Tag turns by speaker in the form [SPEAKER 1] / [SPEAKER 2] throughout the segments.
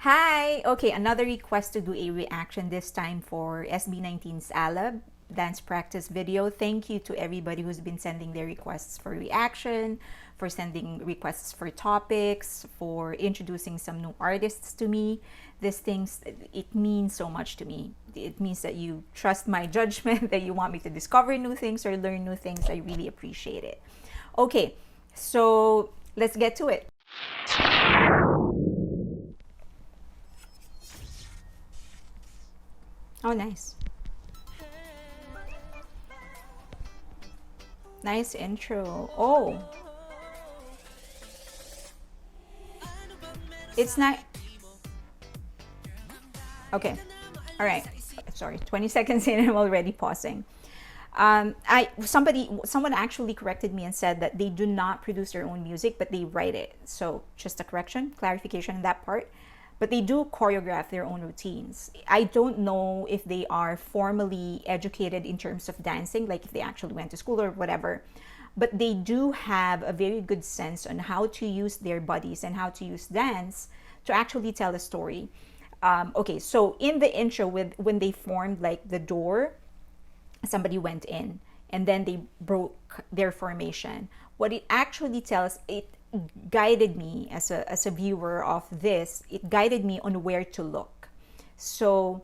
[SPEAKER 1] Hi! Okay, another request to do a reaction, this time for SB19's Alab dance practice video. Thank you to everybody who's been sending their requests for reaction, for sending requests for topics, for introducing some new artists to me. These things, it means so much to me. It means that you trust my judgment, that you want me to discover new things or learn new things. I really appreciate it. Okay, so let's get to it. Oh, nice. Nice intro. Oh, it's not. Okay. All right. Sorry, 20 seconds in, I'm already pausing. Someone actually corrected me and said that they do not produce their own music, but they write it. So just a correction, clarification on that part. But they do choreograph their own routines. I don't know if they are formally educated in terms of dancing, like if they actually went to school or whatever, but they do have a very good sense on how to use their bodies and how to use dance to actually tell a story. Okay, so in the intro, when they formed like the door, somebody went in and then they broke their formation. What it actually tells, it guided me as a viewer of this, it guided me on where to look. So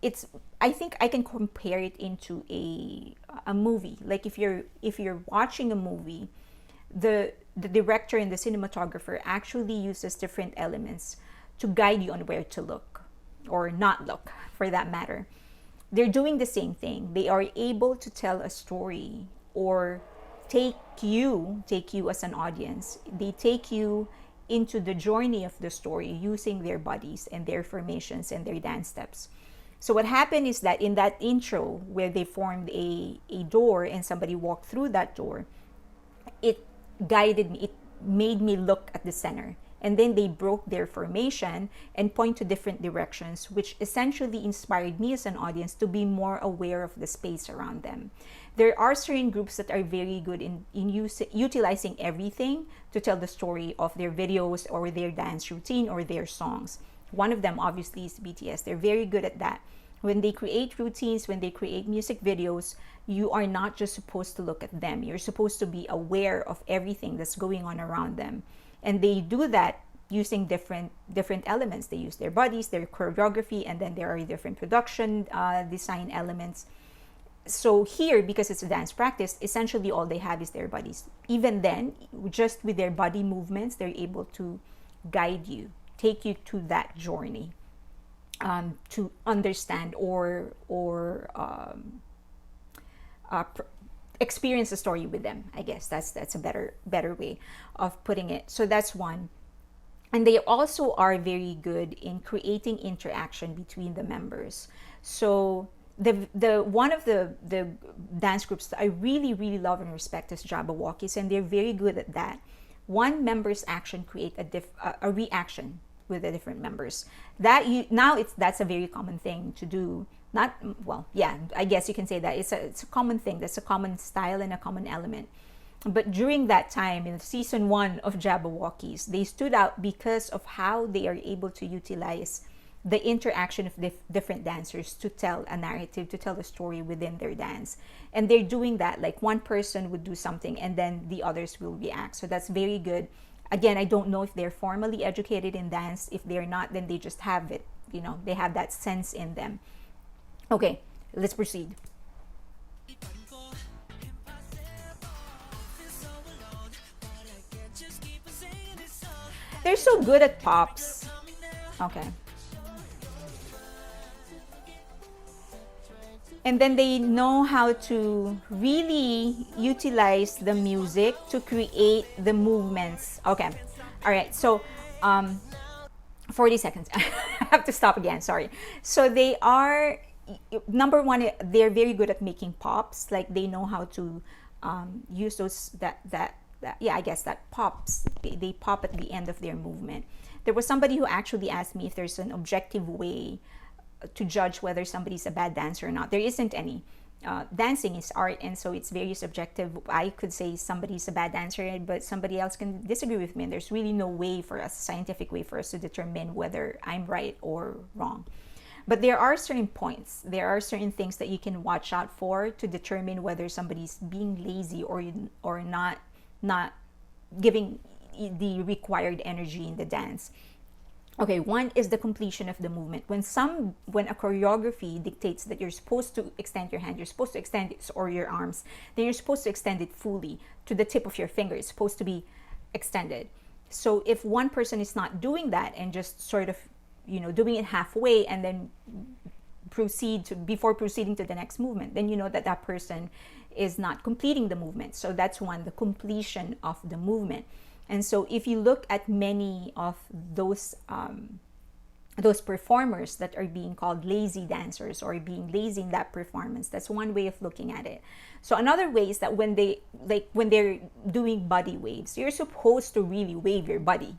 [SPEAKER 1] it's, I think I can compare it into a movie. Like if you're watching a movie, the director and the cinematographer actually uses different elements to guide you on where to look or not look, for that matter. They're doing the same thing. They are able to tell a story or take you as an audience. They take you into the journey of the story using their bodies and their formations and their dance steps. So what happened is that in that intro where they formed a door and somebody walked through that door, it guided me, it made me look at the center. And then they broke their formation and point to different directions, which essentially inspired me as an audience to be more aware of the space around them. There are certain groups that are very good in utilizing everything to tell the story of their videos or their dance routine or their songs. One of them obviously is BTS. They're very good at that. When they create routines, when they create music videos, you are not just supposed to look at them. You're supposed to be aware of everything that's going on around them. And they do that using different elements. They use their bodies, their choreography, and then there are different production design elements. So here, because it's a dance practice, essentially all they have is their bodies. Even then, just with their body movements, they're able to guide you, take you to that journey, to understand or experience the story with them. I guess that's a better way of putting it. So that's one. And they also are very good in creating interaction between the members. So the one of the dance groups that I really love and respect is Jabberwockies, and they're very good at that. One member's action create a reaction with the different members. That's a very common thing to do. Not, well, yeah, I guess you can say that it's a common thing. That's a common style and a common element. But during that time, in season 1 of Jabberwockies, they stood out because of how they are able to utilize the interaction of different dancers to tell a narrative, to tell a story within their dance. And they're doing that, like one person would do something and then the others will react. So that's very good. Again, I don't know if they're formally educated in dance. If they're not, then they just have it, they have that sense in them. Okay, let's proceed. They're so good at pops. Okay. And then they know how to really utilize the music to create the movements. Okay. All right. So, 40 seconds. I have to stop again. Sorry. So they are, number one, they're very good at making pops. Like they know how to use those, yeah, I guess that pops. They pop at the end of their movement. There was somebody who actually asked me if there's an objective way to judge whether somebody's a bad dancer or not. There isn't any. dancing is art, and so it's very subjective. I could say somebody's a bad dancer, but somebody else can disagree with me, and there's really no way for us, scientific way for us to determine whether I'm right or wrong. But there are certain points, there are certain things that you can watch out for to determine whether somebody's being lazy or not giving the required energy in the dance. Okay, one is the completion of the movement. When a choreography dictates that you're supposed to extend your hand, you're supposed to extend it, or your arms, then you're supposed to extend it fully to the tip of your finger. It's supposed to be extended. So if one person is not doing that and just sort of, doing it halfway and then before proceeding to the next movement, then you know that that person is not completing the movement. So that's one, the completion of the movement. And so if you look at many of those performers that are being called lazy dancers or being lazy in that performance, that's one way of looking at it. So another way is that when they're doing body waves, you're supposed to really wave your body,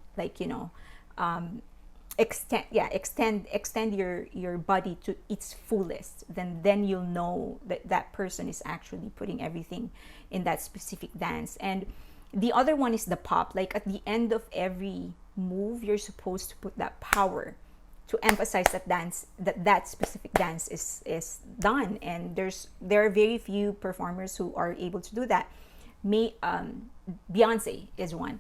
[SPEAKER 1] extend your body to its fullest. Then you'll know that that person is actually putting everything in that specific dance. And the other one is the pop. Like at the end of every move, you're supposed to put that power to emphasize that specific dance is done. And there are very few performers who are able to do that. Beyonce is one.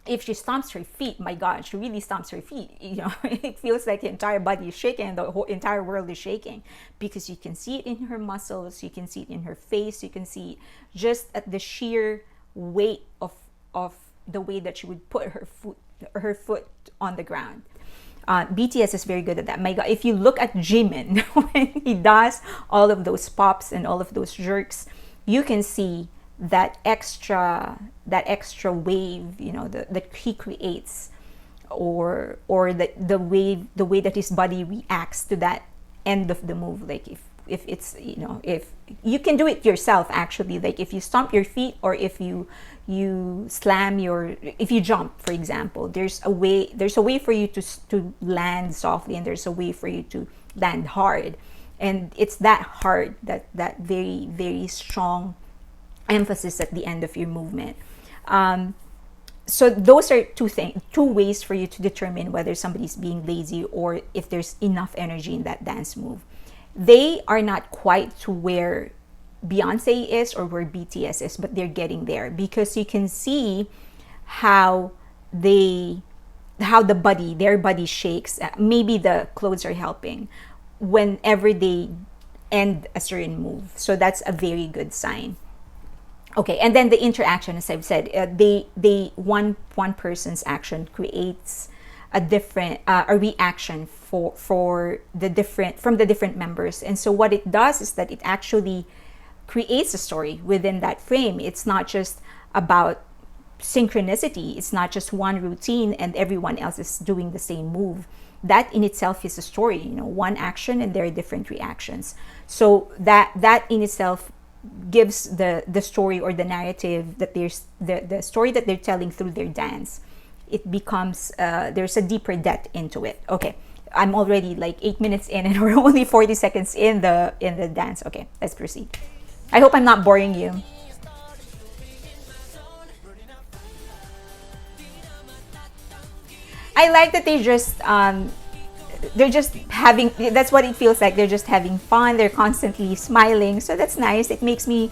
[SPEAKER 1] If she stomps her feet, my God, she really stomps her feet. It feels like the entire body is shaking and the whole entire world is shaking, because you can see it in her muscles, you can see it in her face, you can see it just at the sheer weight of the way that she would put her foot on the ground. BTS is very good at that. My God, if you look at Jimin when he does all of those pops and all of those jerks, you can see that extra wave, that he creates, or the way that his body reacts to that end of the move. Like if it's, if you can do it yourself, actually, like if you stomp your feet, or if you slam if you jump, for example, there's a way for you to land softly, and there's a way for you to land hard. And it's that hard, that very, very strong emphasis at the end of your movement. So those are two ways for you to determine whether somebody's being lazy or if there's enough energy in that dance move. They are not quite to where Beyonce is or where BTS is, but they're getting there, because you can see how their body shakes. Maybe the clothes are helping whenever they end a certain move. So that's a very good sign. Okay, and then the interaction, as I've said, one person's action creates a reaction from the different members. And so what it does is that it actually creates a story within that frame. It's not just about synchronicity. It's not just one routine and everyone else is doing the same move. That in itself is a story, one action and there are different reactions. So that in itself gives the story or the narrative, that there's the story that they're telling through their dance. It becomes there's a deeper depth into it. Okay, I'm already like 8 minutes in and we're only 40 seconds in the dance. Okay, let's proceed. I hope I'm not boring you. I like that they're just having, that's what it feels like, they're just having fun, they're constantly smiling, so that's nice. It makes me,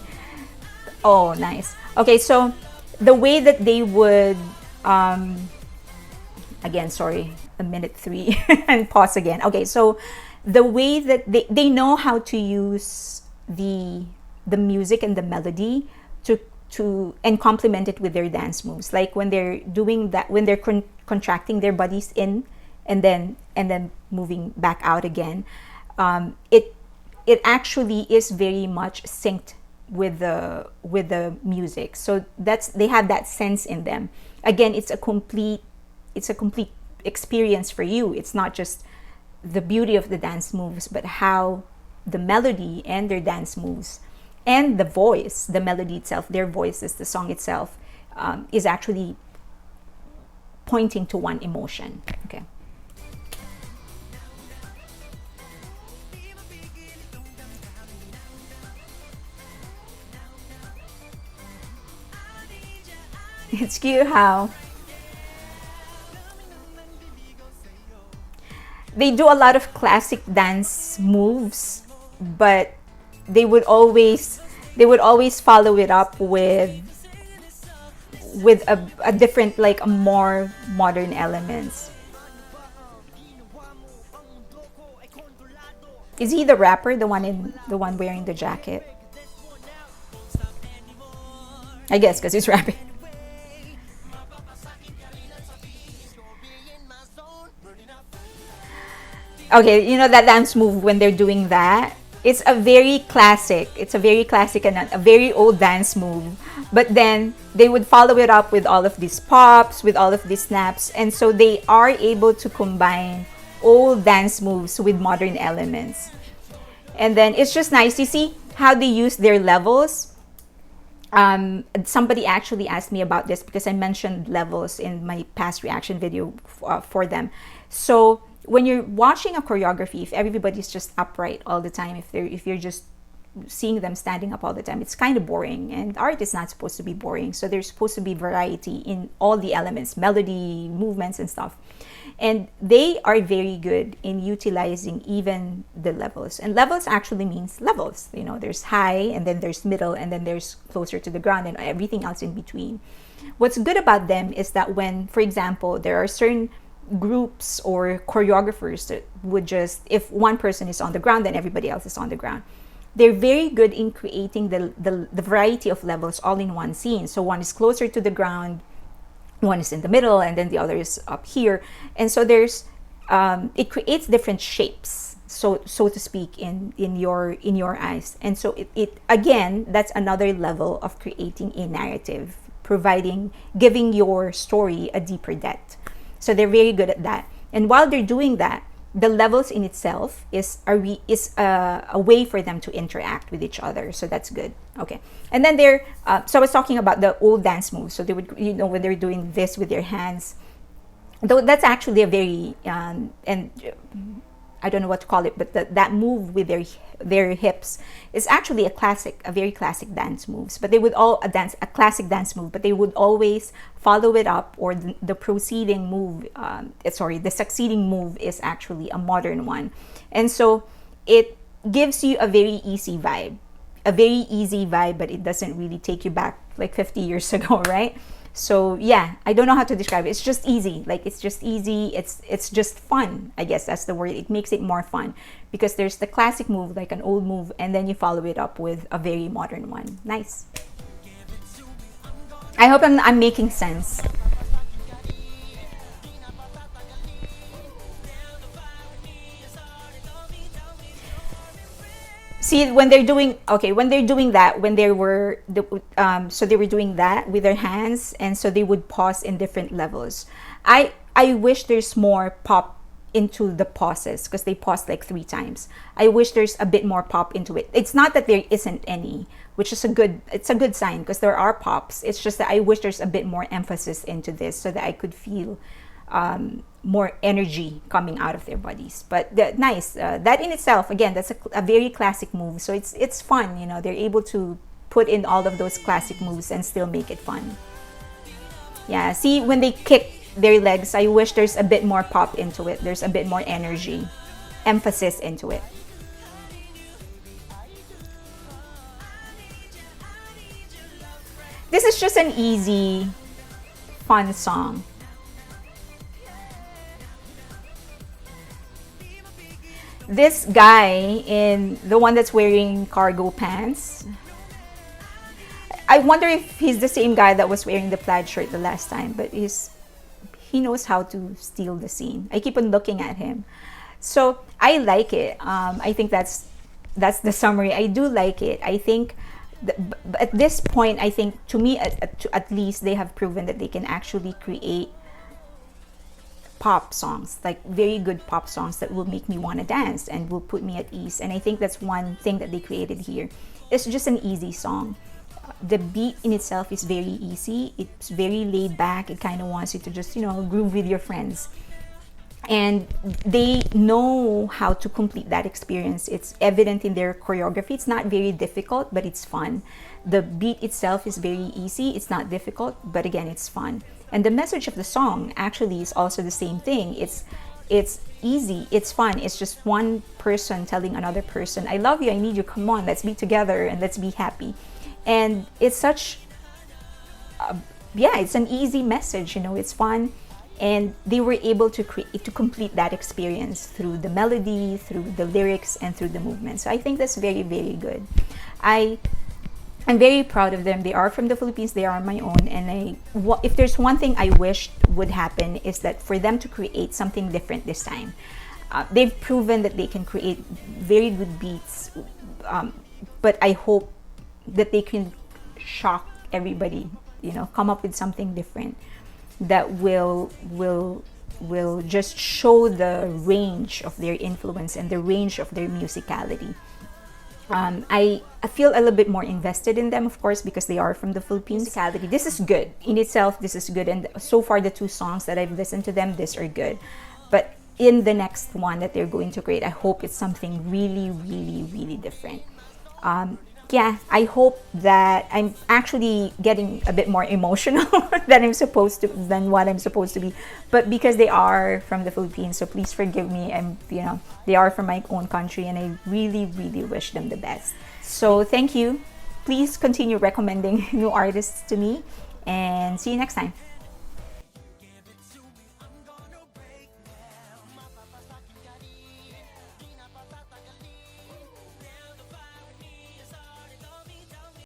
[SPEAKER 1] oh, nice. Okay, so the way that they would again, sorry, a minute 3 and pause again. Okay, so the way that they know how to use the music and the melody to and complement it with their dance moves. Like when they're doing that, when they're contracting their bodies in and then moving back out again, it actually is very much synced with the music. So they have that sense in them. Again, it's a complete experience for you. It's not just the beauty of the dance moves, but how the melody and their dance moves and the voice, the melody itself, their voices, the song itself, is actually pointing to one emotion. Okay. It's cute how they do a lot of classic dance moves, but they would always follow it up with a different, like a more modern elements. Is he the rapper, the one wearing the jacket? I guess because he's rapping. Okay, you know that dance move when they're doing that? It's a very classic. It's a very classic and a very old dance move. But then they would follow it up with all of these pops, with all of these snaps. And so they are able to combine old dance moves with modern elements. And then it's just nice. You see how they use their levels? Somebody actually asked me about this because I mentioned levels in my past reaction video for them. So when you're watching a choreography, if everybody's just upright all the time, if you're just seeing them standing up all the time, it's kind of boring, and art is not supposed to be boring. So there's supposed to be variety in all the elements, melody, movements, and stuff. And they are very good in utilizing even the levels. And levels actually means levels. You know, there's high, and then there's middle, and then there's closer to the ground, and everything else in between. What's good about them is that when, for example, there are certain groups or choreographers that would just, if one person is on the ground, then everybody else is on the ground. They're very good in creating the variety of levels all in one scene. So one is closer to the ground, one is in the middle, and then the other is up here. And so there's it creates different shapes, so to speak, in your eyes. And so it again, that's another level of creating a narrative, giving your story a deeper depth. So they're very good at that. And while they're doing that, the levels in itself is a way for them to interact with each other. So that's good. Okay. And then so I was talking about the old dance moves. So they would, you know, when they're doing this with their hands, though that's actually a very, and I don't know what to call it, but that move with their hips is actually a very classic dance moves. But they would a classic dance move, but they would always follow it up, or the preceding move, the succeeding move is actually a modern one. And so it gives you a very easy vibe, but it doesn't really take you back like 50 years ago, right? So yeah, I don't know how to describe it. It's just easy. Like, it's just easy. It's just fun. I guess that's the word. It makes it more fun because there's the classic move, like an old move, and then you follow it up with a very modern one. Nice. I hope I'm making sense. See, when they're doing that, so they were doing that with their hands, and so they would pause in different levels. I wish there's more pop into the pauses, because they paused like 3 times. I wish there's a bit more pop into it. It's not that there isn't any, which is a good sign, because there are pops. It's just that I wish there's a bit more emphasis into this so that I could feel more energy coming out of their bodies. But nice. That in itself, again, that's a very classic move. So it's fun, you know. They're able to put in all of those classic moves and still make it fun. Yeah, see, when they kick their legs, I wish there's a bit more pop into it. There's a bit more energy, emphasis into it. This is just an easy, fun song. This guy, in the one that's wearing cargo pants, I wonder if he's the same guy that was wearing the plaid shirt the last time, but he knows how to steal the scene. I keep on looking at him. So I like it. I think that's the summary. I do like it. I think at this point, I think, to me at least, they have proven that they can actually create pop songs, like very good pop songs that will make me want to dance and will put me at ease. And I think that's one thing that they created here. It's just an easy song. The beat in itself is very easy. It's very laid back. It kind of wants you to just, you know, groove with your friends. and they know how to complete that experience. It's evident in their choreography. It's not very difficult, but it's fun. The beat itself is very easy. It's not difficult, but again, it's fun. And the message of the song actually is also the same thing. It's easy, it's fun. It's just one person telling another person, I love you, I need you, come on, let's be together and let's be happy. And it's such yeah, it's an easy message, you know, it's fun. And they were able to create, to complete that experience through the melody, through the lyrics, and through the movement. So I think that's very, very good. I'm very proud of them. They are from the Philippines, they are my own, and if there's one thing I wished would happen, is that for them to create something different this time. They've proven that they can create very good beats, but I hope that they can shock everybody, you know, come up with something different that will just show the range of their influence and the range of their musicality. I feel a little bit more invested in them, of course, because they are from the Philippines. Musicality, this is good in itself. This is good, and so far the two songs that I've listened to them, these are good. But in the next one that they're going to create, I hope it's something really, really, really different. Yeah, I hope that I'm actually getting a bit more emotional than what I'm supposed to be. But because they are from the Philippines, so please forgive me. You know, they are from my own country, and I really, really wish them the best. So thank you. Please continue recommending new artists to me, and see you next time.